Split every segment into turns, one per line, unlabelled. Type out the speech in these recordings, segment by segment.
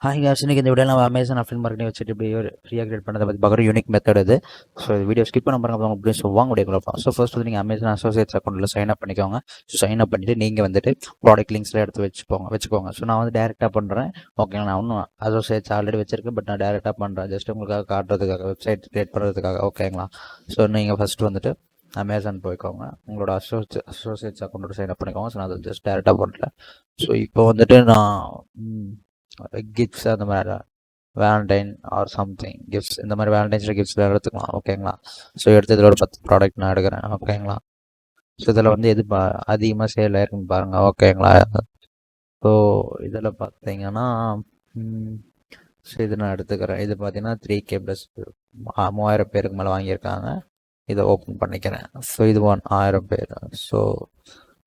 Hi guys, இன்னைக்கு இந்த video நம்ம அமேசான் அஃபில் மார்க்கெட்டிங் வச்சுட்டு இப்படி ஒரு ஃப்ரீயாக கிரியேட் பண்ணதை பற்றி பார்க்குற யூனிக் மெத்தட் இது. ஸோ வீடியோ ஸ்கிப் பண்ண பாருங்க அப்படின்னு சொல்லுவாங்க வீடியோ பார்ப்போம். ஸோ ஃபர்ஸ்ட் வந்து நீங்கள் அமேசான் அசோசியேட்ஸ் அக்கௌண்ட்டில் சைன் அப் பண்ணிக்கோங்க. ஸோ சைன் அப் பண்ணிவிட்டு நீங்கள் வந்துட்டு ப்ராடக்ட் லிங்க்ஸில் எடுத்து வச்சுக்கோங்க. ஸோ நான் வந்து டேரெக்டாக பண்ணுறேன். ஓகேங்களா, நான் ஒன்றும் அசோசியேட்ஸ் ஆல்ரெடி வச்சிருக்கேன், பட் நான் டேரெக்டாக பண்ணுறேன் ஜஸ்ட் உங்களுக்காக காட்டுறதுக்காக, வெப்சைட் கிரியேட் பண்ணுறதுக்காக. ஓகேங்களா, ஸோ நீங்கள் ஃபஸ்ட்டு வந்துட்டு அமேசான் போய்க்கோங்க, உங்களோட அசோசியேட்ஸ் அக்கௌண்ட்டோட சைன் அப் பண்ணிக்கோங்க. ஸோ நான் அதை ஜஸ்ட் டேரெக்டாக பண்ணுறேன். ஸோ இப்போ வந்துட்டு நான் கிஃப்ட்ஸ் அந்த மாதிரி வேலண்டைன் ஆர் சம்திங் கிஃப்ட்ஸ், இந்த மாதிரி வேலண்டைன்ஸ் கிஃப்ட்ஸ் எடுத்துக்கலாம். ஓகேங்களா, ஸோ எடுத்து இதில் ஒரு 10 ப்ராடக்ட் நான் எடுக்கிறேன். ஓகேங்களா, ஸோ இதில் வந்து எது அதிகமாக சேல் ஆயிருக்குன்னு பாருங்கள். ஓகேங்களா, ஸோ இதில் பார்த்தீங்கன்னா ஸோ இது நான் எடுத்துக்கிறேன். இது பார்த்தீங்கன்னா 3K ப்ளஸ் 3000 பேருக்கு மேலே வாங்கியிருக்காங்க. இதை ஓப்பன் பண்ணிக்கிறேன். ஸோ இது 1000 பேர். ஸோ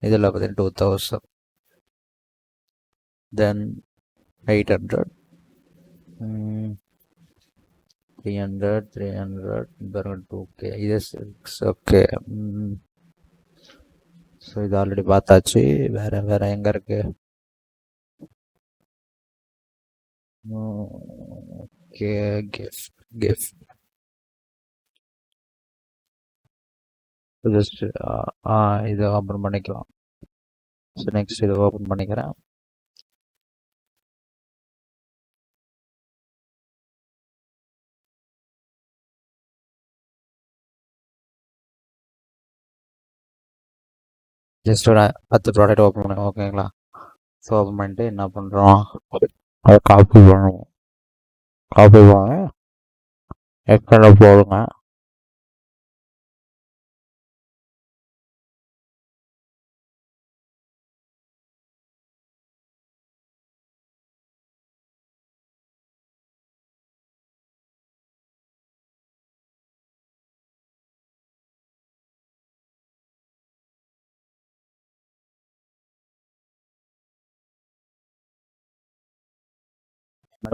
இதில் பார்த்தீங்கன்னா 2000, தென் 800, 300 2K, இது 6. ஓகே, ஸோ இது ஆல்ரெடி பார்த்தாச்சு. வேற எங்கே இருக்கு? ஓகே, கிஃப்ட் ஜஸ்ட் இதை ஓப்பன் பண்ணிக்கலாம். ஸோ நெக்ஸ்ட் இதை ஓப்பன் பண்ணிக்கிறேன். ஜஸ்ட் ஒரு 10 ப்ராடக்ட் ஓப்பன் பண்ணுங்க. ஓகேங்களா, ஸோ ஓப்பன் பண்ணிட்டு என்ன பண்ணுறோம், அதை காப்பி பண்ணுவோம். காப்பி பண்ண எக்ஸலில் போடுங்க.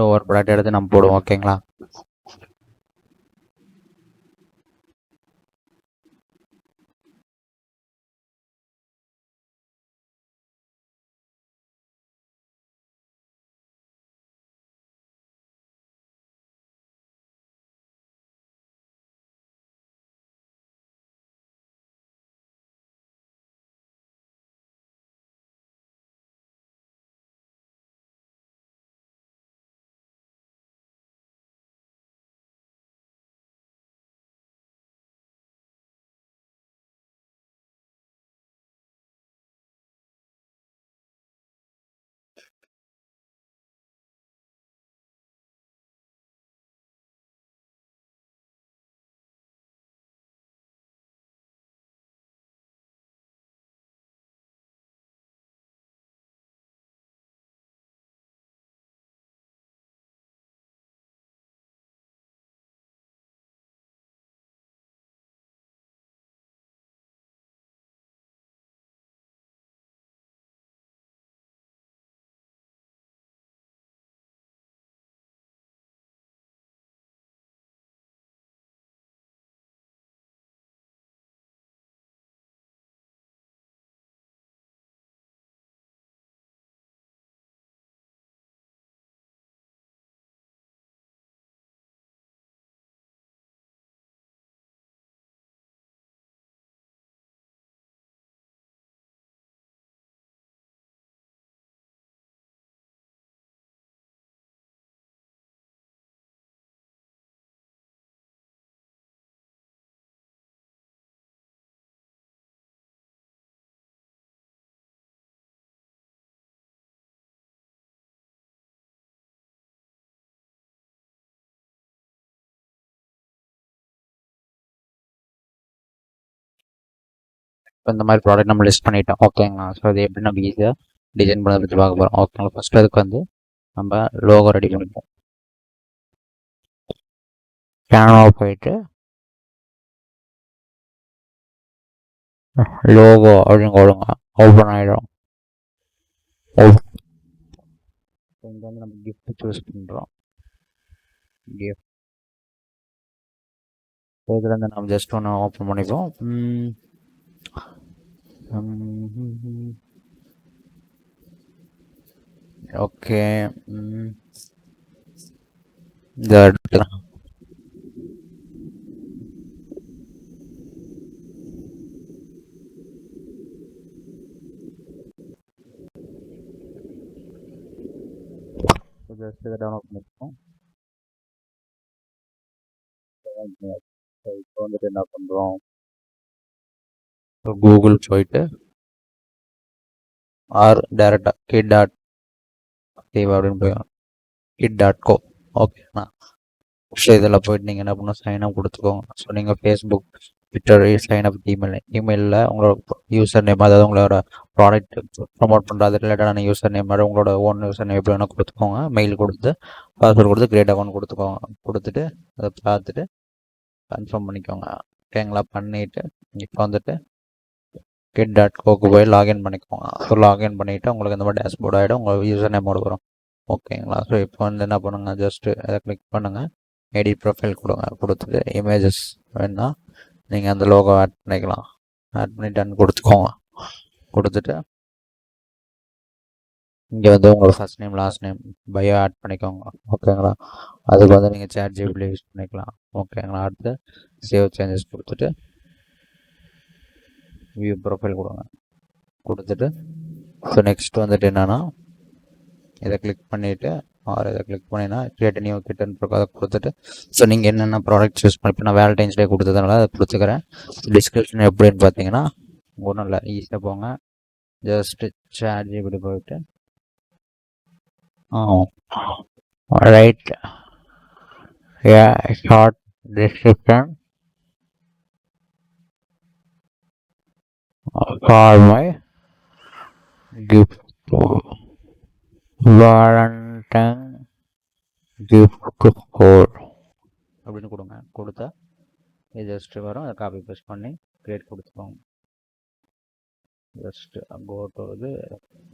ஒவ்வொரு ப்ராடக்ட் எடுத்து நம்ம போடுவோம். ஓகேங்களா, இப்போ இந்த மாதிரி ப்ராடக்ட் நம்ம லிஸ்ட் பண்ணிட்டோம். ஓகேங்களா, ஸோ அது எப்படி நம்ம ஈஸியாக டிசைன் பண்ண பற்றி பார்க்க போகிறோம். ஓகேங்களா, ஃபஸ்ட்டு அதுக்கு வந்து நம்ம லோகோ ரெடி பண்ணிப்போம். கேனவா போயிட்டு லோகோ அப்படின்னு கொடுங்க, ஓப்பன் ஆகிடும். இங்கே வந்து நம்ம கிஃப்ட் சூஸ் பண்ணுறோம். கிஃப்ட் இதுலேருந்து நம்ம ஜஸ்ட் ஒன்று ஓப்பன் பண்ணிப்போம். ஓகே, இந்த இடத்துல ஜஸ்ட் இதை டவுன்லோட் பண்ணிப்போம். இப்போ வந்துட்டு என்ன பண்ணுறோம், கூகுள் போயிட்டு ஆர் டேரெக்டாக கிட் டாட் சேவ் அப்படின்னு போய் kit.co. ஓகேண்ணா. ஸோ இதில் போயிட்டு நீங்கள் என்ன பண்ணணும், சைன்அப் கொடுத்துக்கோங்க. ஸோ நீங்கள் ஃபேஸ்புக், ட்விட்டர், சைன்அப் இமெயிலில் உங்களோட யூசர் நேம், அதாவது உங்களோட ப்ராடக்ட் ப்ரொமோட் பண்ணுற அது ரிலேட்டடான யூசர் நேம், உங்களோட ஓன் யூசர் நேம் எப்படி வேணால் கொடுத்துக்கோங்க. மெயில் கொடுத்து பாஸ்வேர்டு கொடுத்து கிரியேட் அக்கௌண்ட் கொடுத்துக்கோங்க. கொடுத்துட்டு அதை பார்த்துட்டு கன்ஃபார்ம் பண்ணிக்கோங்க. ஓகேங்களா? பண்ணிவிட்டு இப்போ வந்துட்டு kit.coக்கு போய் லாகின் பண்ணிக்கோங்க. ஸோ லாகின் பண்ணிவிட்டு உங்களுக்கு இந்த மாதிரி டேஷ்போர்ட் ஆகிடும். உங்கள் யூசர் நேமோடு வரும். ஓகேங்களா? ஸோ இப்போ வந்து என்ன பண்ணுங்கள், ஜஸ்ட்டு அதை கிளிக் பண்ணுங்கள். எடிட் ப்ரொஃபைல் கொடுங்க. கொடுத்துட்டு இமேஜஸ் வேணுன்னா நீங்கள் அந்த லோகோ ஆட் பண்ணிக்கலாம். ஆட் பண்ணி டன் கொடுத்துக்கோங்க. கொடுத்துட்டு இங்கே வந்து உங்களோட first name, last name, bio add பண்ணிக்கோங்க. ஓகேங்களா? அதுக்கு வந்து நீங்கள் ChatGPT யூஸ் பண்ணிக்கலாம். ஓகேங்களா? அடுத்து சேவ் சேஞ்சஸ் கொடுத்துட்டு வியூ ப்ரொஃபைல் கொடுங்க. கொடுத்துட்டு ஸோ நெக்ஸ்ட் வந்துட்டு என்னென்னா இதை கிளிக் பண்ணிவிட்டு இதை கிளிக் பண்ணினா கிரியேட் நியூ கிட்டன் இருக்கும். அதை கொடுத்துட்டு ஸோ நீங்கள் என்னென்ன ப்ராடக்ட்ஸ் யூஸ் பண்ணி, இப்போ நான் வேலண்டைன்ஸ் டே கொடுத்ததுனால அதை கொடுத்துக்கிறேன். டிஸ்கிரிப்ஷன் எப்படின்னு பார்த்தீங்கன்னா ஒன்றும் இல்லை, ஈஸியாக போங்க. ஜஸ்ட்டு ChatGPT போயிட்டு write short description for my gift Valentine gift code அப்படின்னு கொடுங்க. கொடுத்தா இது ஜஸ்ட்டு வரும். அதை காப்பி பேஸ்ட் பண்ணி கிரியேட் கொடுத்துக்கோங்க. ஜஸ்ட்டு கோ டு இது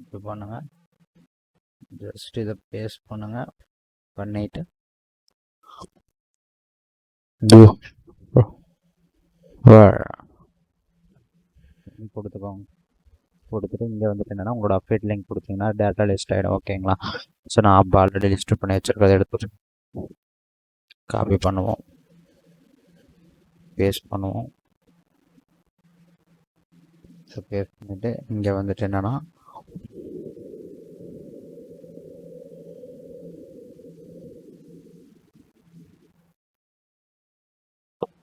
இப்படி பண்ணுங்கள். ஜஸ்ட் இதை பேஸ்ட் பண்ணுங்கள். பண்ணிவிட்டு கொடுத்துக்கோங்க. கொடுத்துட்டு இங்கே வந்துட்டு என்னென்னா உங்களோட அப்டேட் லிங்க் கொடுத்தீங்கன்னா டேட்டா லிஸ்ட் ஆகிடும். ஓகேங்களா? ஸோ நான் அப்போ ஆல்ரெடி லிஸ்ட் பண்ணி வச்சுருக்கதை எடுத்து காப்பி பண்ணுவோம், பேஸ்ட் பண்ணுவோம். ஸோ பேஸ்ட் பண்ணிவிட்டு இங்கே வந்துட்டு என்னென்னா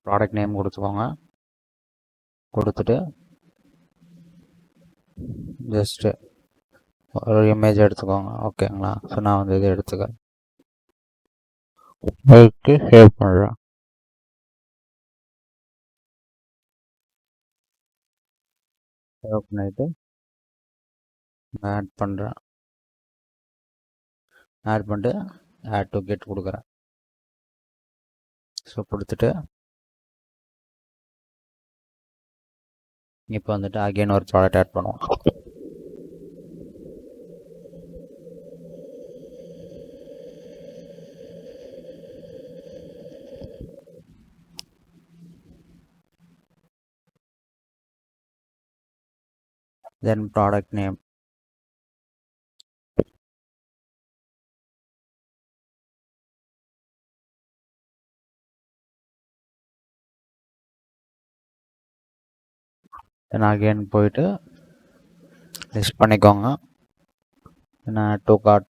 ப்ராடக்ட் நேம் கொடுத்துக்கோங்க. கொடுத்துட்டு ஜஸ்ட்டு ஒரு இமேஜ் எடுத்துக்கோங்க. ஓகேங்களா? ஸோ நான் வந்து இது எடுத்துக்கிறேன். சேவ் பண்ணுறேன். சேவ் பண்ணிவிட்டு ஆட் பண்ணுறேன். ஆட் பண்ணிட்டு ஆட் டு கெட் கொடுக்குறேன். ஸோ கொடுத்துட்டு இப்போ வந்துட்டு அகைன் ஒரு ப்ராடக்ட் ஆட் பண்ணுவோம். Then product name, then again போயிட்டு லிஸ்ட் பண்ணிக்கோங்க. நான் டூ கார்ட்.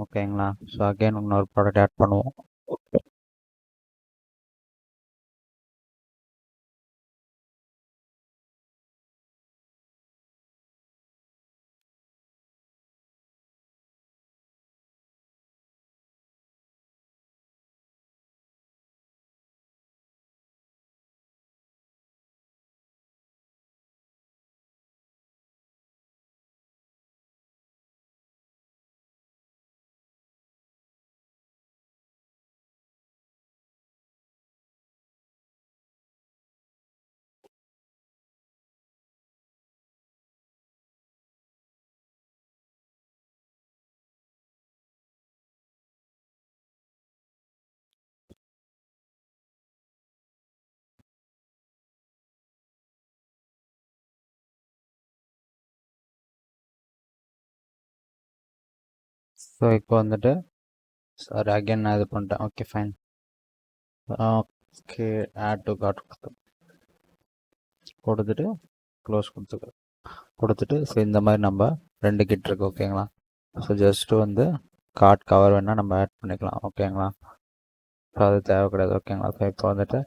ஓகேங்களா? ஸோ அகைன் இன்னொரு ப்ராடக்ட் ஆட் பண்ணுவோம். ஸோ இப்போ வந்துட்டு சாரி அகைன் நான் இது பண்ணிட்டேன். Okay fine. Okay add to cart கொடுத்துட்டு க்ளோஸ் கொடுத்துட்டு ஸோ இந்த மாதிரி நம்ம 2 கிட் இருக்குது ஓகேங்களா. ஸோ ஜஸ்ட்டு வந்து கார்ட் கவர் வேணால் நம்ம ஆட் பண்ணிக்கலாம் ஓகேங்களா. ஸோ அது தேவை கிடையாது ஓகேங்களா. ஸோ இப்போ வந்துட்டு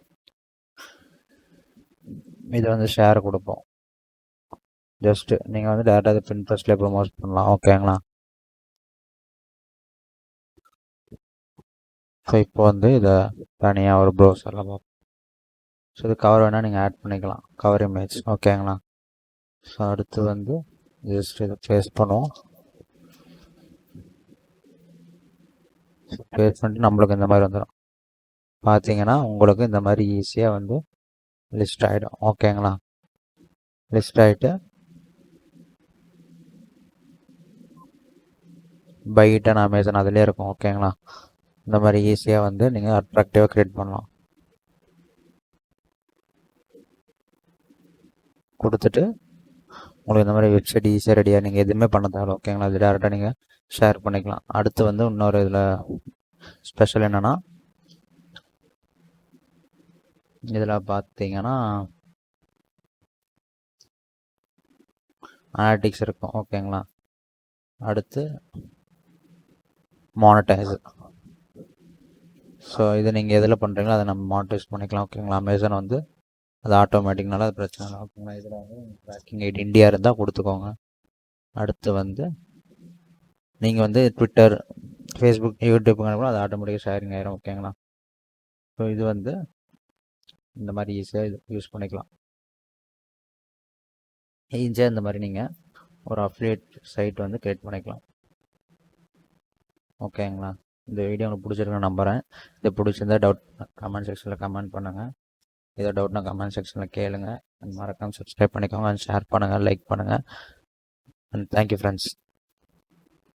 இதை வந்து ஷேர் கொடுப்போம். ஜஸ்ட்டு நீங்கள் வந்து டேரெக்டாக பின்ட்ரெஸ்ட்லேயே ப்ரொமோட் பண்ணலாம் ஓகேங்களா. ஸோ இப்போ வந்து இதை தனியாக ஒரு ப்ரௌசரில் பார்ப்போம். ஸோ இது கவர் வேணால் நீங்கள் ஆட் பண்ணிக்கலாம், கவர் இமேஜ் ஓகேங்களா. ஸோ அடுத்து வந்து ஜஸ்ட் இதை பேஸ்ட் பண்ணுவோம். பேஸ்ட் பண்ணிட்டு நம்மளுக்கு இந்த மாதிரி வந்துடும். பார்த்தீங்கன்னா உங்களுக்கு இந்த மாதிரி ஈஸியாக வந்து லிஸ்ட் ஆகிடும் ஓகேங்களா. லிஸ்ட் ஆகிட்டு பை இட் அண்ட் அமேசான் அதிலே இருக்கும் ஓகேங்களா. இந்த மாதிரி ஈஸியாக வந்து நீங்கள் அட்ராக்டிவாக க்ரியேட் பண்ணலாம். கொடுத்துட்டு உங்களுக்கு இந்த மாதிரி வெப்சைட் ஈஸியாக ரெடியாக நீங்கள் எதுவுமே பண்ண தேவை ஓகேங்களா. அது டேரெக்டாக நீங்கள் ஷேர் பண்ணிக்கலாம். அடுத்து வந்து இன்னொரு இதில் ஸ்பெஷல் என்னென்னா இதில் பார்த்தீங்கன்னா அனாலிட்டிக்ஸ் இருக்கும் ஓகேங்களா. அடுத்து மானிட்டைஸ். ஸோ இதை நீங்கள் எதில் பண்ணுறீங்களோ அதை நம்ம மானிட்டைஸ் பண்ணிக்கலாம் ஓகேங்களா. அமேசான் வந்து அது ஆட்டோமேட்டிக்னால அது பிரச்சனை இல்லை ஓகேங்களா. இதில் வந்து ட்ராக்கிங் ஐடி இந்தியா இருந்தால் கொடுத்துக்கோங்க. அடுத்து வந்து நீங்கள் வந்து ட்விட்டர், ஃபேஸ்புக், யூடியூப்புங்க கூட அது ஆட்டோமேட்டிக்காக ஷேரிங் ஆயிரும் ஓகேங்களா. ஸோ இது வந்து இந்த மாதிரி ஈஸியாக இது யூஸ் பண்ணிக்கலாம். ஈஸியாக இந்த மாதிரி நீங்கள் ஒரு அஃபிலியேட் சைட் வந்து க்ரியேட் பண்ணிக்கலாம் ஓகேங்களா. இந்த வீடியோ உங்களுக்கு பிடிச்சிருக்குன்னு நம்புகிறேன். இது பிடிச்சிருந்தா டவுட் கமெண்ட் செக்ஷனில் கமெண்ட் பண்ணுங்கள். ஏதோ டவுட்னா கமெண்ட் செக்ஷனில் கேளுங்க. மறக்காமல் சப்ஸ்கிரைப் பண்ணிக்கோங்க, ஷேர் பண்ணுங்கள், லைக் பண்ணுங்கள். And thank you friends.